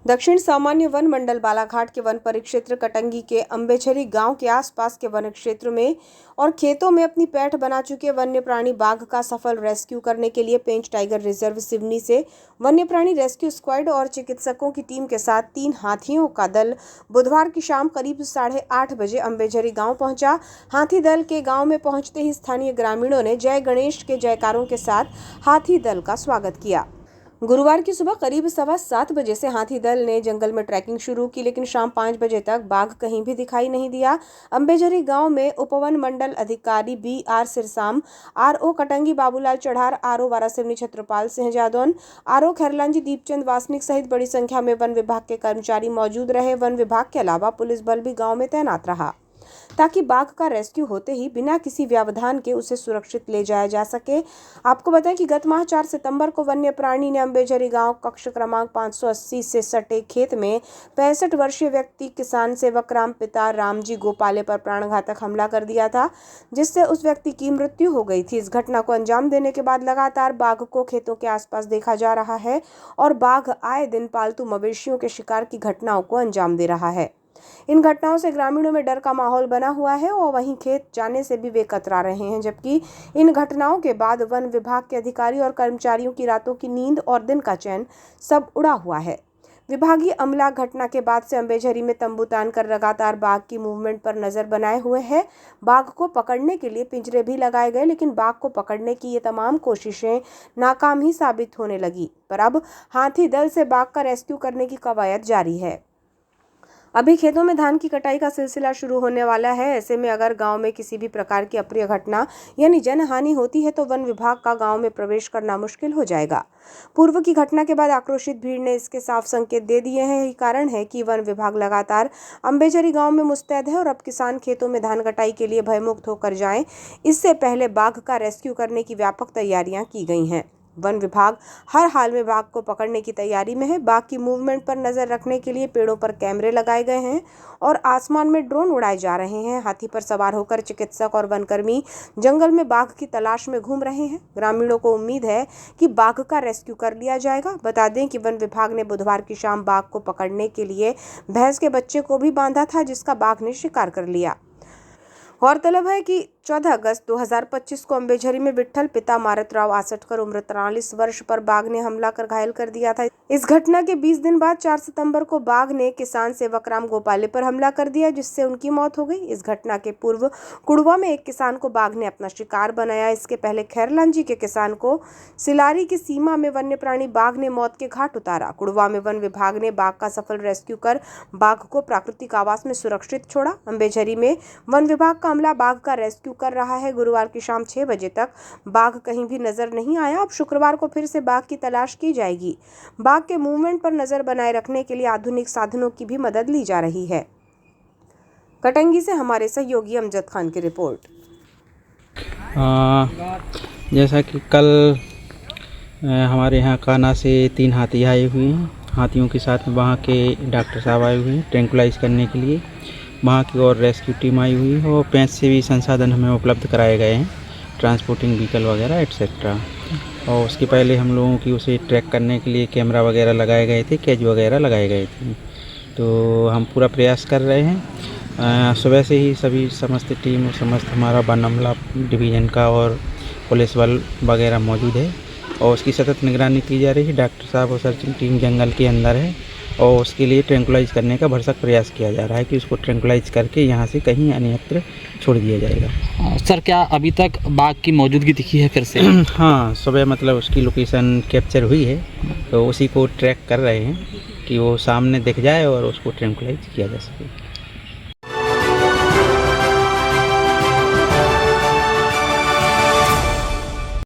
दक्षिण सामान्य वन मंडल बालाघाट के वन परिक्षेत्र कटंगी के अंबेझरी गांव के आसपास के वन क्षेत्र में और खेतों में अपनी पैठ बना चुके वन्य प्राणी बाघ का सफल रेस्क्यू करने के लिए पेंच टाइगर रिजर्व सिवनी से वन्य प्राणी रेस्क्यू स्क्वाड और चिकित्सकों की टीम के साथ 3 हाथियों का दल बुधवार की शाम करीब 8:30 बजे अंबेझरी गांव पहुंचा। हाथी दल के गांव में पहुंचते ही स्थानीय ग्रामीणों ने जय गणेश के जयकारों के साथ हाथी दल का स्वागत किया। गुरुवार की सुबह करीब 7:15 बजे से हाथी दल ने जंगल में ट्रैकिंग शुरू की, लेकिन शाम 5 बजे तक बाघ कहीं भी दिखाई नहीं दिया। अंबेझरी गांव में उपवन मंडल अधिकारी BR सिरसाम, RO Katangi Babulal चढ़ार, RO Waraseoni Chhatrapal Singh Jadaun, RO Khairlanji Deepchand Wasnik सहित बड़ी संख्या में वन विभाग के कर्मचारी मौजूद रहे। वन विभाग के अलावा पुलिस बल भी गाँव में तैनात रहा ताकि बाघ का रेस्क्यू होते ही बिना किसी व्यवधान के उसे सुरक्षित ले जाया जा सके। आपको बताएं कि गत माह 4 सितंबर को वन्य प्राणी ने अंबेझरी गांव कक्ष क्रमांक 580 से सटे खेत में 65 वर्षीय व्यक्ति किसान सेवक राम पिता रामजी गोपाले पर प्राणघातक हमला कर दिया था, जिससे उस व्यक्ति की मृत्यु हो गई थी। इस घटना को अंजाम देने के बाद लगातार बाघ को खेतों के आसपास देखा जा रहा है और बाघ आए दिन पालतू मवेशियों के शिकार की घटनाओं को अंजाम दे रहा है। इन घटनाओं से ग्रामीणों में डर का माहौल बना हुआ है और वहीं खेत जाने से भी वे कतरा रहे हैं, जबकि इन घटनाओं के बाद वन विभाग के अधिकारी और कर्मचारियों की रातों की नींद और दिन का चैन सब उड़ा हुआ है। विभागीय अमला घटना के बाद से अंबेझरी में तंबू तानकर लगातार बाघ की मूवमेंट पर नजर बनाए हुए है। बाघ को पकड़ने के लिए पिंजरे भी लगाए गए, लेकिन बाघ को पकड़ने की ये तमाम कोशिशें नाकाम ही साबित होने लगी। पर अब हाथी दल से बाघ का रेस्क्यू करने की कवायद जारी है। अभी खेतों में धान की कटाई का सिलसिला शुरू होने वाला है। ऐसे में अगर गांव में किसी भी प्रकार की अप्रिय घटना यानी जनहानि होती है तो वन विभाग का गांव में प्रवेश करना मुश्किल हो जाएगा। पूर्व की घटना के बाद आक्रोशित भीड़ ने इसके साफ संकेत दे दिए हैं। यही कारण है कि वन विभाग लगातार अंबेझरी गांव में मुस्तैद है और अब किसान खेतों में धान कटाई के लिए भयमुक्त होकर जाएं, इससे पहले बाघ का रेस्क्यू करने की व्यापक तैयारियां की गई हैं। वन विभाग हर हाल में बाघ को पकड़ने की तैयारी में है। बाघ की मूवमेंट पर नजर रखने के लिए पेड़ों पर कैमरे लगाए गए हैं और आसमान में ड्रोन उड़ाए जा रहे हैं। हाथी पर सवार होकर चिकित्सक और वनकर्मी जंगल में बाघ की तलाश में घूम रहे हैं। ग्रामीणों को उम्मीद है कि बाघ का रेस्क्यू कर लिया जाएगा। बता दें कि वन विभाग ने बुधवार की शाम बाघ को पकड़ने के लिए भैंस के बच्चे को भी बांधा था, जिसका बाघ ने शिकार कर लिया। गौरतलब है कि 14 अगस्त 2025 को अंबेझरी में विट्ठल पिता मारतराव आसटकर उम्र 43 वर्ष पर बाघ ने हमला कर घायल कर दिया था। इस घटना के 20 दिन बाद 4 सितंबर को बाघ ने किसान सेवक राम गोपाले पर हमला कर दिया, जिससे उनकी मौत हो गई। इस घटना के पूर्व कुड़वा में एक किसान को बाघ ने अपना शिकार बनाया। इसके पहले खैरलांजी के किसान को सिलारी की सीमा में वन्य प्राणी बाघ ने मौत के घाट उतारा। कुड़वा में वन विभाग ने बाघ का सफल रेस्क्यू कर बाघ को प्राकृतिक आवास में सुरक्षित छोड़ा। अंबेझरी में वन विभाग का अमला बाघ का रेस्क्यू कर रहा है। गुरुवार की शाम 6 बजे तक बाघ कहीं भी नजर नहीं आया। अब शुक्रवार को फिर से बाघ की तलाश की जाएगी। बाघ के मूवमेंट पर नजर बनाए रखने के लिए आधुनिक साधनों की भी मदद ली जा रही है। कटंगी से हमारे सहयोगी अमजद खान की रिपोर्ट। जैसा कि कल हमारे यहाँ काना से 3 हाथी आए हुए हैं। हाथियों के साथ में वहाँ के डॉक्टर साहब आए हुए हैं ट्रैंकुलाइज करने के लिए। वहाँ की और रेस्क्यू टीम आई हुई है और पेंच से भी संसाधन हमें उपलब्ध कराए गए हैं, ट्रांसपोर्टिंग व्हीकल वगैरह एट्सेट्रा। और उसके पहले हम लोगों की उसे ट्रैक करने के लिए कैमरा वगैरह लगाए गए थे, कैच वगैरह लगाए गए थे। तो हम पूरा प्रयास कर रहे हैं। सुबह से ही सभी समस्त टीम, समस्त हमारा वन अमला डिवीज़न का और पुलिस बल वगैरह मौजूद है और उसकी सतत निगरानी की जा रही है। डॉक्टर साहब और सर्चिंग टीम जंगल के अंदर है और उसके लिए ट्रैंकुलाइज करने का भरसक प्रयास किया जा रहा है कि उसको ट्रैंकुलाइज करके यहाँ से कहीं अन्यत्र छोड़ दिया जाएगा। सर, क्या अभी तक बाघ की मौजूदगी दिखी है फिर से? हाँ, सुबह मतलब उसकी लोकेशन कैप्चर हुई है, तो उसी को ट्रैक कर रहे हैं कि वो सामने दिख जाए और उसको ट्रैंकुलाइज किया जा सके।